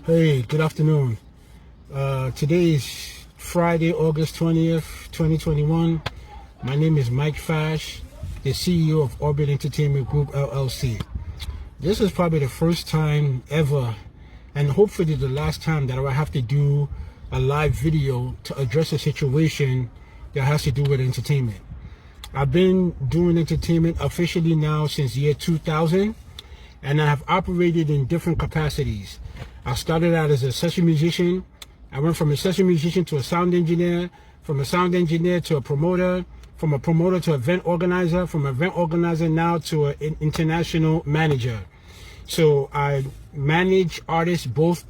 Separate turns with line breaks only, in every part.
Hey, good afternoon. Today is Friday, August 20th, 2021. My name is Mike Fash, the CEO of Orbit Entertainment Group, LLC. This is probably the first time ever, and hopefully the last time, that I will have to do a live video to address a situation that has to do with entertainment. I've been doing entertainment officially now since year 2000, and I have operated in different capacities. I started out as a session musician. I went from a session musician to a sound engineer, from a sound engineer to a promoter, from a promoter to event organizer, from event organizer now to an international manager. So I manage artists both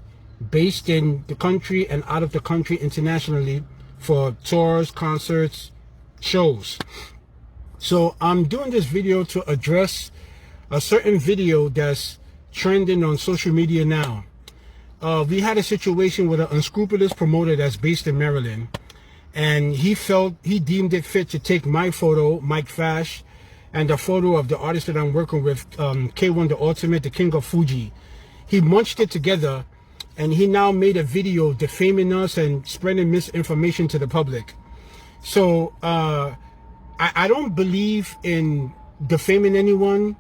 based in the country and out of the country internationally for tours, concerts, shows. So I'm doing this video to address a certain video that's trending on social media now. We had a situation with an unscrupulous promoter that's based in Maryland, and he deemed it fit to take my photo, Mike Fash, and the photo of the artist that I'm working with, K1 the Ultimate, the King of Fuji. He munched it together, and he now made a video defaming us and spreading misinformation to the public. So I don't believe in defaming anyone.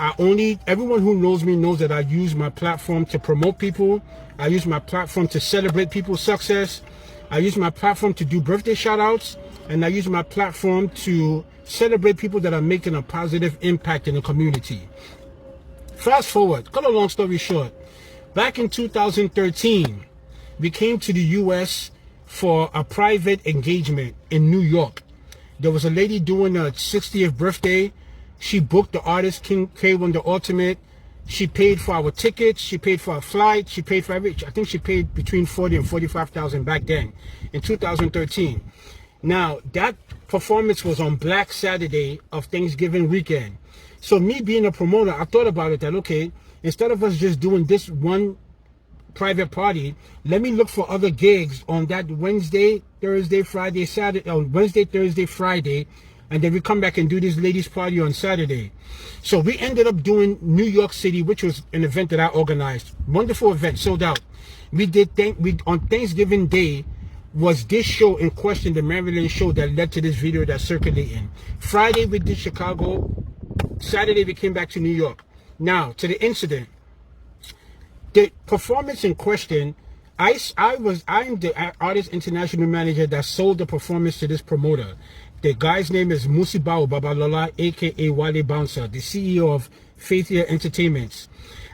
Everyone who knows me knows that I use my platform to promote people. I use my platform to celebrate people's success. I use my platform to do birthday shout outs, and I use my platform to celebrate people that are making a positive impact in the community. Fast forward, cut a long story short, back in 2013, we came to the US for a private engagement in New York. There was a lady doing her 60th birthday. She booked the artist King K1 the Ultimate. She paid for our tickets. She paid for our flight. She paid for everything. I think she paid between $40,000 and $45,000 back then in 2013. Now that performance was on Black Saturday of Thanksgiving weekend. So me being a promoter, I thought about it that, okay, instead of us just doing this one private party, let me look for other gigs on that Wednesday, Thursday, Friday, Saturday, on Wednesday, Thursday, Friday, and then we come back and do this ladies party on Saturday. So we ended up doing New York City, which was an event that I organized. Wonderful event, sold out. On Thanksgiving Day was this show in question, the Maryland show that led to this video that's circulating. Friday we did Chicago. Saturday we came back to New York. Now to the incident. The performance in question, I'm the artist international manager that sold the performance to this promoter. The guy's name is Musibao Babalola, aka Wale Bouncer, the CEO of Faithia Entertainments.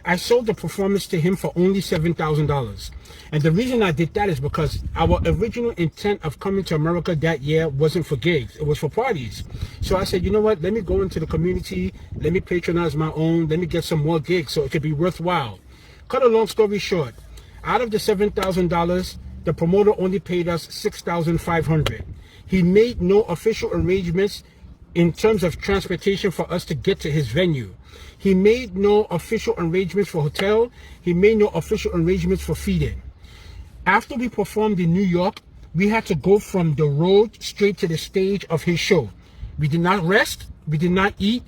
I sold the performance to him for only $7,000. And the reason I did that is because our original intent of coming to America that year wasn't for gigs, it was for parties. So I said, you know what, let me go into the community, let me patronize my own, let me get some more gigs so it could be worthwhile. Cut a long story short, out of the $7,000, the promoter only paid us $6,500. He made no official arrangements in terms of transportation for us to get to his venue. He made no official arrangements for hotel. He made no official arrangements for feeding. After we performed in New York, we had to go from the road straight to the stage of his show. We did not rest. We did not eat.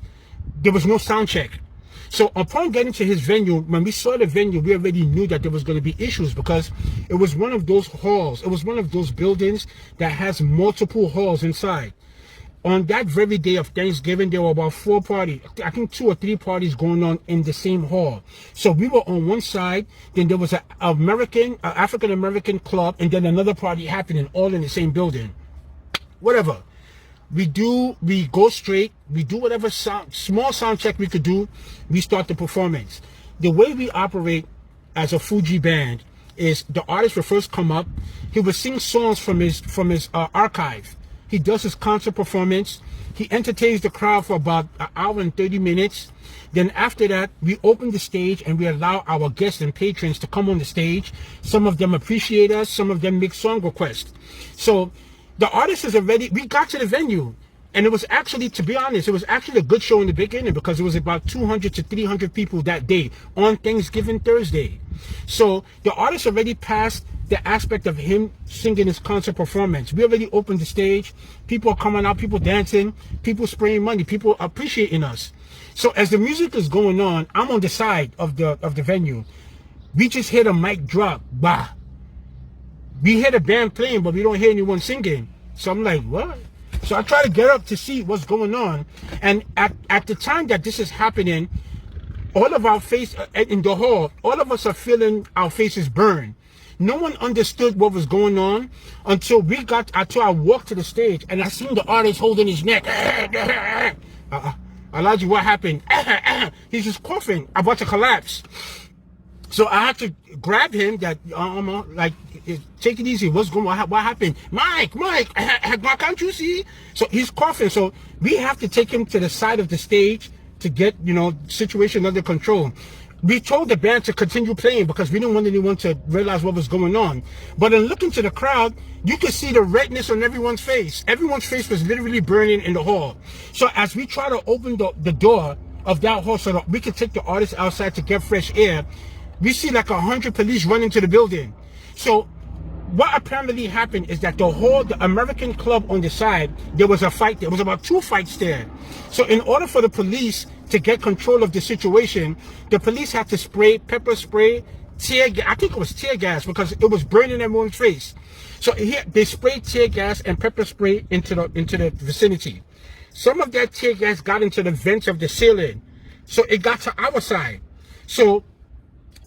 There was no sound check. So upon getting to his venue, when we saw the venue, we already knew that there was going to be issues because it was one of those halls. It was one of those buildings that has multiple halls inside. On that very day of Thanksgiving, there were about 4 parties, I think 2 or 3 parties going on in the same hall. So we were on one side, then there was an African-American club, and then another party happening all in the same building. Whatever. We go straight, we do whatever small sound check we could do, we start the performance. The way we operate as a Fuji band is the artist will first come up, he will sing songs from his archive. He does his concert performance, he entertains the crowd for about an hour and 30 minutes. Then after that, we open the stage and we allow our guests and patrons to come on the stage. Some of them appreciate us, some of them make song requests. So the artist we got to the venue, and it was actually, to be honest, it was actually a good show in the beginning because it was about 200 to 300 people that day on Thanksgiving Thursday. So the artist already passed the aspect of him singing his concert performance. We already opened the stage. People are coming out, people dancing, people spraying money, people appreciating us. So as the music is going on, I'm on the side of the venue. we just hear the mic drop. Bah. We hear the band playing, but we don't hear anyone singing. So I'm like, what? So I try to get up to see what's going on. And at the time that this is happening, all of our face in the hall, all of us are feeling our faces burn. No one understood what was going on until I walked to the stage and I seen the artist holding his neck. Elijah, what happened? He's just coughing, about to collapse. So I had to grab him, like, take it easy. What happened? Mike, can't you see? So he's coughing. So we have to take him to the side of the stage to get, situation under control. We told the band to continue playing because we didn't want anyone to realize what was going on. But in looking to the crowd, you could see the redness on everyone's face. Everyone's face was literally burning in the hall. So as we try to open the door of that hall so that we could take the artists outside to get fresh air, we see like 100 police running to the building. So what apparently happened is that the American club on the side, there was a fight. There was about 2 fights there. So in order for the police to get control of the situation, the police had to spray pepper spray, tear gas. I think it was tear gas because it was burning everyone's face. So here they sprayed tear gas and pepper spray into the vicinity. Some of that tear gas got into the vents of the ceiling, so it got to our side. So.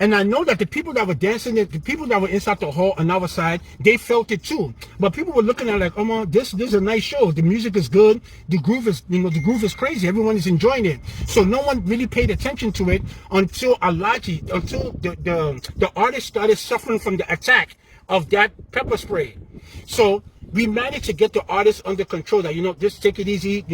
And I know that the people that were dancing, the people that were inside the hall on our side, they felt it too. But people were looking at it like, oh man, this is a nice show. The music is good. The groove is crazy. Everyone is enjoying it. So no one really paid attention to it until the artist started suffering from the attack of that pepper spray. So we managed to get the artist under control. That just take it easy.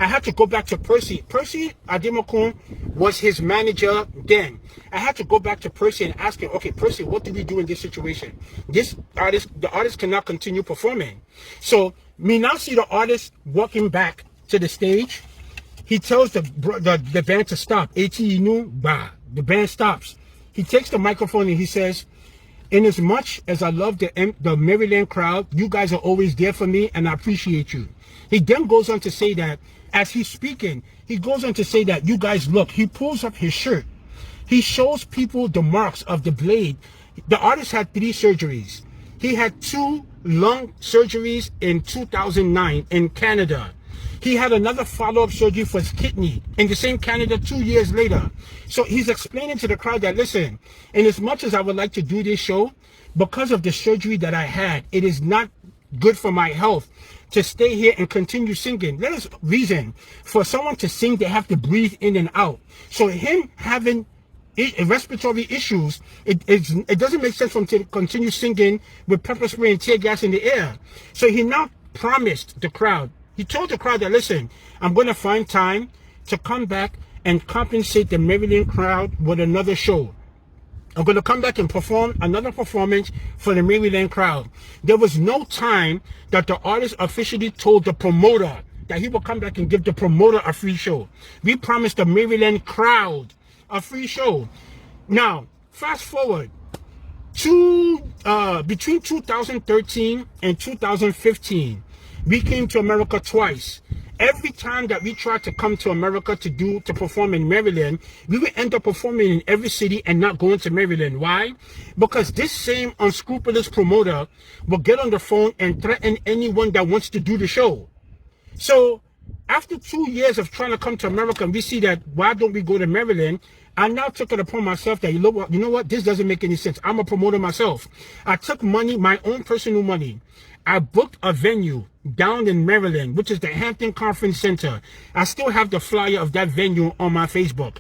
I had to go back to Percy. Percy Ademakun was his manager then. I had to go back to Percy and ask him, okay, Percy, what do we do in this situation? The artist cannot continue performing. So we now see the artist walking back to the stage. He tells the band to stop. The band stops. He takes the microphone and he says, in as much as I love the Maryland crowd, you guys are always there for me and I appreciate you. He then goes on to say that, as he's speaking, he goes on to say that, you guys look, he pulls up his shirt. He shows people the marks of the blade. The artist had 3 surgeries. He had 2 lung surgeries in 2009 in Canada. He had another follow-up surgery for his kidney in the same Canada 2 years later. So he's explaining to the crowd that, listen, in as much as I would like to do this show, because of the surgery that I had, it is not good for my health to stay here and continue singing. There is reason for someone to sing, they have to breathe in and out. So him having respiratory issues, it doesn't make sense for him to continue singing with pepper spray and tear gas in the air. So he now promised the crowd, he told the crowd that, listen, I'm going to find time to come back and compensate the Maryland crowd with another show. I'm going to come back and perform another performance for the Maryland crowd. There was no time that the artist officially told the promoter that he will come back and give the promoter a free show. We promised the Maryland crowd a free show. Now, fast forward between 2013 and 2015, we came to America twice. Every time that we tried to come to America to perform in Maryland, we would end up performing in every city and not going to Maryland. Why? Because this same unscrupulous promoter will get on the phone and threaten anyone that wants to do the show. So after 2 years of trying to come to America, and we see that, why don't we go to Maryland? I now took it upon myself that, you know what, this doesn't make any sense. I'm a promoter myself. I took money, my own personal money. I booked a venue down in Maryland, which is the Hampton Conference Center. I still have the flyer of that venue on my Facebook.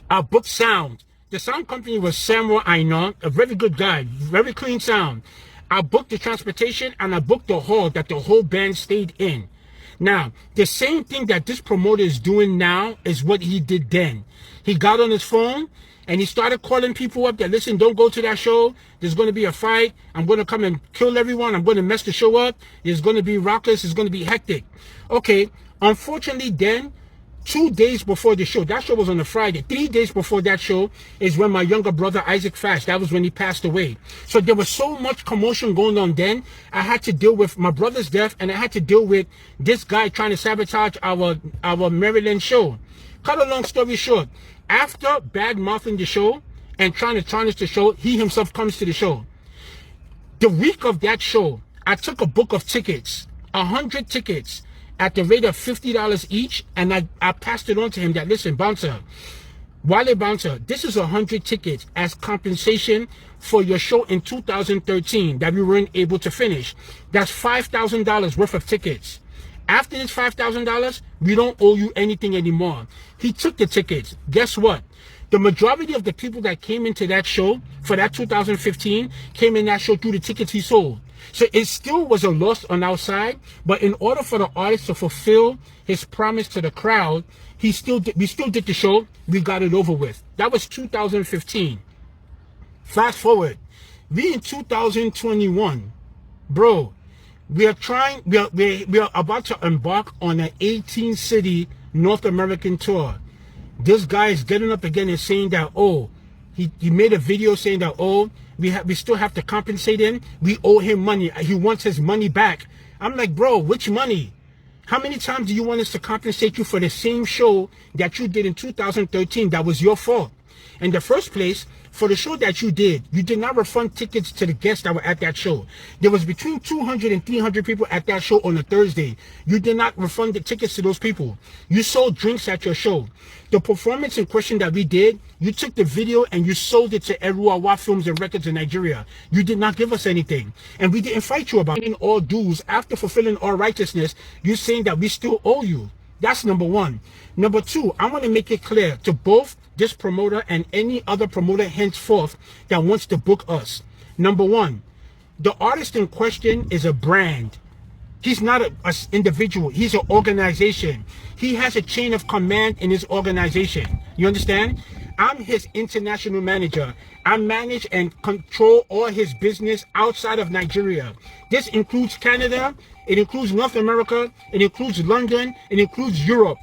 I booked sound. The sound company was Samuel Aina, a very good guy, very clean sound. I booked the transportation and I booked the hall that the whole band stayed in. Now, the same thing that this promoter is doing now is what he did then. He got on his phone and he started calling people up that, listen, don't go to that show. There's going to be a fight. I'm going to come and kill everyone. I'm going to mess the show up. There's going to be raucous. It's going to be hectic. Okay. Unfortunately, then, 2 days before the show, that show was on a Friday. 3 days before that show is when my younger brother, Isaac Fash, that was when he passed away. So there was so much commotion going on then. I had to deal with my brother's death and I had to deal with this guy trying to sabotage our Maryland show. Cut a long story short, after bad mouthing the show, and trying to tarnish the show, he himself comes to the show. The week of that show, I took a book of tickets, 100 tickets, at the rate of $50 each, and I passed it on to him that, listen, Bouncer, Wale Bouncer, this is 100 tickets as compensation for your show in 2013 that we weren't able to finish. That's $5,000 worth of tickets. After this $5,000, we don't owe you anything anymore. He took the tickets. Guess what? The majority of the people that came into that show for that 2015 came in that show through the tickets he sold. So it still was a loss on our side, but in order for the artist to fulfill his promise to the crowd, we still did the show. We got it over with. That was 2015. Fast forward, we in 2021, bro. We are about to embark on an 18-city North American tour. This guy is getting up again and saying that, oh, he made a video saying that, oh, we still have to compensate him. We owe him money. He wants his money back. I'm like, bro, which money? How many times do you want us to compensate you for the same show that you did in 2013 that was your fault? In the first place, for the show that you did not refund tickets to the guests that were at that show. There was between 200 and 300 people at that show on a Thursday. You did not refund the tickets to those people. You sold drinks at your show. The performance in question that we did, you took the video and you sold it to Eruawa Films and Records in Nigeria. You did not give us anything. And we didn't fight you about paying all dues. After fulfilling all righteousness, you're saying that we still owe you. That's number one. Number two, I want to make it clear to both this promoter and any other promoter henceforth that wants to book us. Number one, the artist in question is a brand. He's not an individual. He's an organization. He has a chain of command in his organization. You understand? I'm his international manager. I manage and control all his business outside of Nigeria. This includes Canada. It includes North America. It includes London. It includes Europe.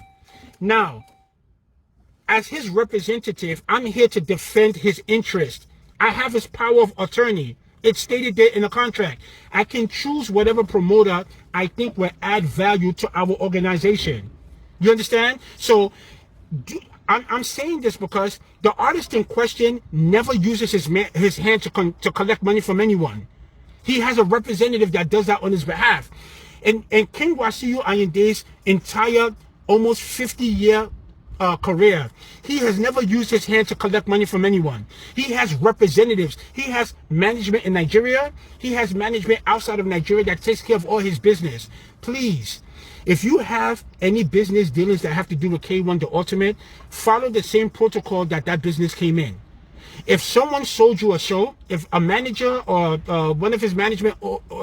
Now, as his representative, I'm here to defend his interest. I have his power of attorney. It's stated there in the contract. I can choose whatever promoter I think will add value to our organization. You understand? So I'm saying this because the artist in question never uses his hand to collect money from anyone. He has a representative that does that on his behalf. And King Wasiu Ayende's entire almost 50-year career, he has never used his hand to collect money from anyone. He has representatives. He has management in Nigeria. He has management outside of Nigeria that takes care of all his business. Please, if you have any business dealings that have to do with K1 The Ultimate, follow the same protocol that business came in. If someone sold you a show, if a manager or one of his management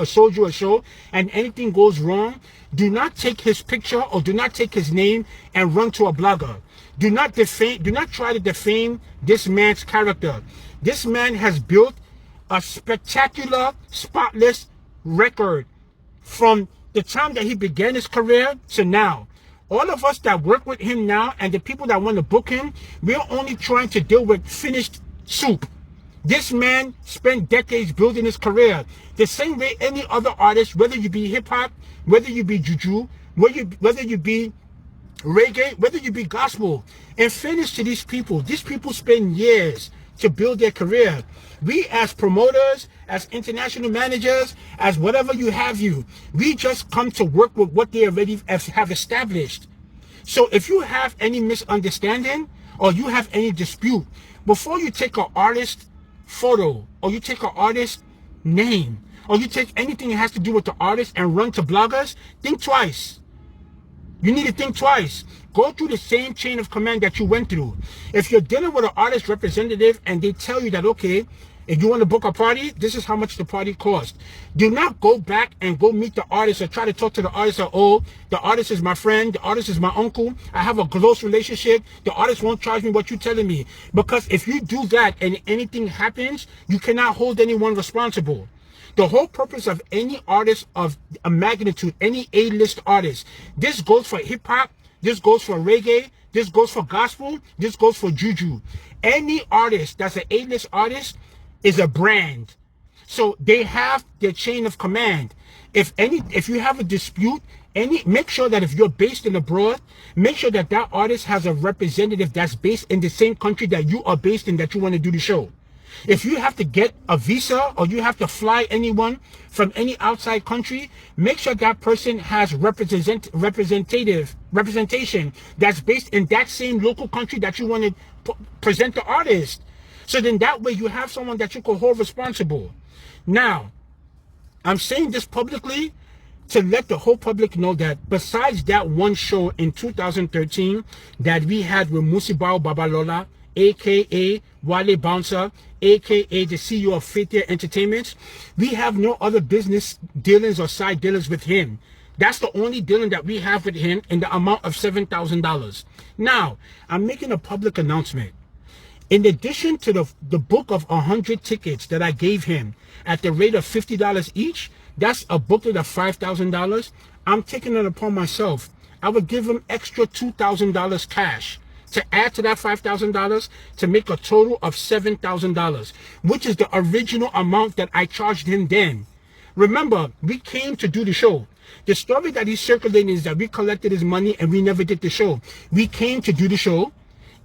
sold you a show and anything goes wrong, do not take his picture or do not take his name and run to a blogger. Do not try to defame this man's character. This man has built a spectacular, spotless record from the time that he began his career to now. All of us that work with him now and the people that want to book him, we're only trying to deal with finished soup. This man spent decades building his career the same way any other artist, whether you be hip-hop, whether you be juju, whether you be reggae, whether you be gospel. In fairness to these people spend years to build their career. We as promoters, as international managers, as whatever you have we just come to work with what they already have established. So if you have any misunderstanding or you have any dispute, before you take an artist photo or you take an artist name or you take anything that has to do with the artist and run to bloggers, think twice. You need to think twice. Go through the same chain of command that you went through. If you're dealing with an artist representative and they tell you that, okay, if you want to book a party, this is how much the party cost. Do not go back and go meet the artist or try to talk to the artist or, oh, the artist is my friend, the artist is my uncle, I have a close relationship, the artist won't charge me what you're telling me. Because if you do that and anything happens, you cannot hold anyone responsible. The whole purpose of any artist of a magnitude, any A-list artist, this goes for hip-hop, this goes for reggae, this goes for gospel, this goes for juju. Any artist that's an A-list artist is a brand. So they have their chain of command. If you have a dispute Make sure that if you're based in abroad, make sure that that artist has a representative that's based in the same country that you are based in, that you want to do the show. If you have to get a visa or you have to fly anyone from any outside country, make sure that person has representation that's based in that same local country that you want to present the artist. So then that way you have someone that you can hold responsible. Now, I'm saying this publicly to let the whole public know that besides that one show in 2013 that we had with Musibao Babalola, aka Wale Bouncer, aka the CEO of Faith Entertainment, we have no other business dealings or side dealings with him. That's the only dealing that we have with him in the amount of $7,000. Now, I'm making a public announcement. In addition to the book of 100 tickets that I gave him at the rate of $50 each, that's a booklet of $5,000. I'm taking it upon myself. I would give him extra $2,000 cash to add to that $5,000 to make a total of $7,000, which is the original amount that I charged him then. Remember, we came to do the show. The story that he's circulating is that we collected his money and we never did the show. We came to do the show.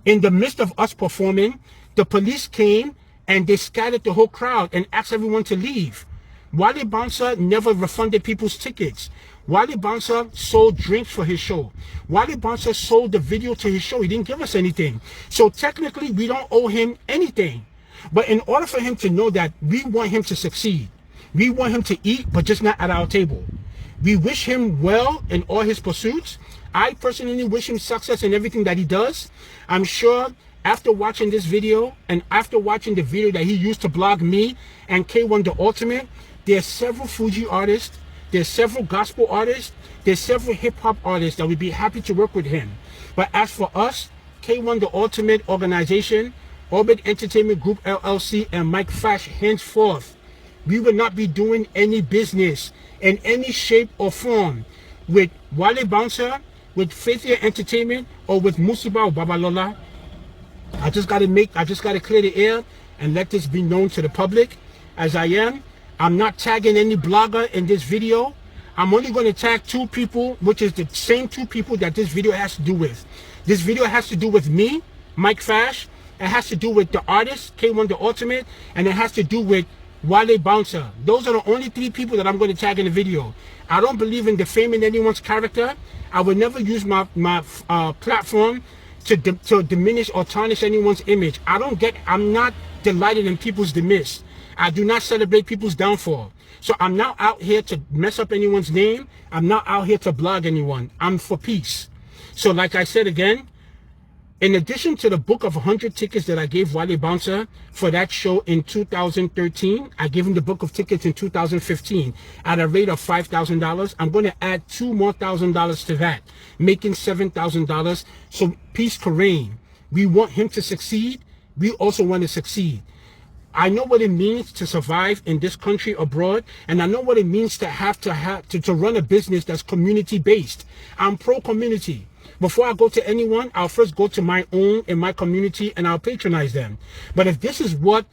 In the midst of us performing, the police came and they scattered the whole crowd and asked everyone to leave. Wale Bouncer never refunded people's tickets. Wale Bouncer sold drinks for his show. Wale Bouncer sold the video to his show. He didn't give us anything. So technically, we don't owe him anything. But in order for him to know that we want him to succeed, we want him to eat, but just not at our table. We wish him well in all his pursuits. I personally wish him success in everything that he does. I'm sure after watching this video and after watching the video that he used to blog me and K1 The Ultimate, there's several Fuji artists, there's several gospel artists, there's several hip-hop artists that would be happy to work with him. But as for us, K1 The Ultimate Organization, Orbit Entertainment Group LLC, and Mike Fash, henceforth, we will not be doing any business in any shape or form with Wale Bouncer, with Faith Entertainment, or with Musibao Babalola. I just got to clear the air and let this be known to the public as I am. I'm not tagging any blogger in this video. I'm only going to tag two people, which is the same two people that this video has to do with. This video has to do with me, Mike Fash. It has to do with the artist, K1 The Ultimate, and it has to do with Wale Bouncer. Those are the only three people that I'm going to tag in the video. I don't believe in defaming anyone's character. I would never use my platform to diminish or tarnish anyone's image. I'm not delighted in people's demise. I do not celebrate people's downfall. So I'm not out here to mess up anyone's name. I'm not out here to blog anyone. I'm for peace. So like I said again, in addition to the book of 100 tickets that I gave Wale Bouncer for that show in 2013, I gave him the book of tickets in 2015 at a rate of $5,000. I'm going to add $2 more thousand to that, making $7,000. So peace can reign. We want him to succeed. We also want to succeed. I know what it means to survive in this country abroad, and I know what it means to have to run a business that's community based. I'm pro community. Before I go to anyone, I'll first go to my own in my community and I'll patronize them. But if this is what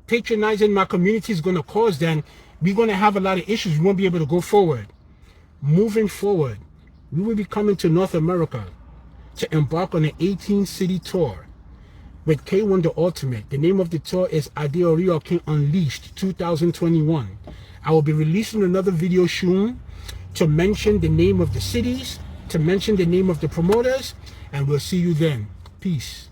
patronizing my community is going to cause, then we're going to have a lot of issues. We won't be able to go forward. Moving forward, we will be coming to North America to embark on an 18-city tour with K1 The Ultimate. The name of the tour is Adeorio King Unleashed 2021. I will be releasing another video soon to mention the name of the cities, to mention the name of the promoters, and we'll see you then. Peace.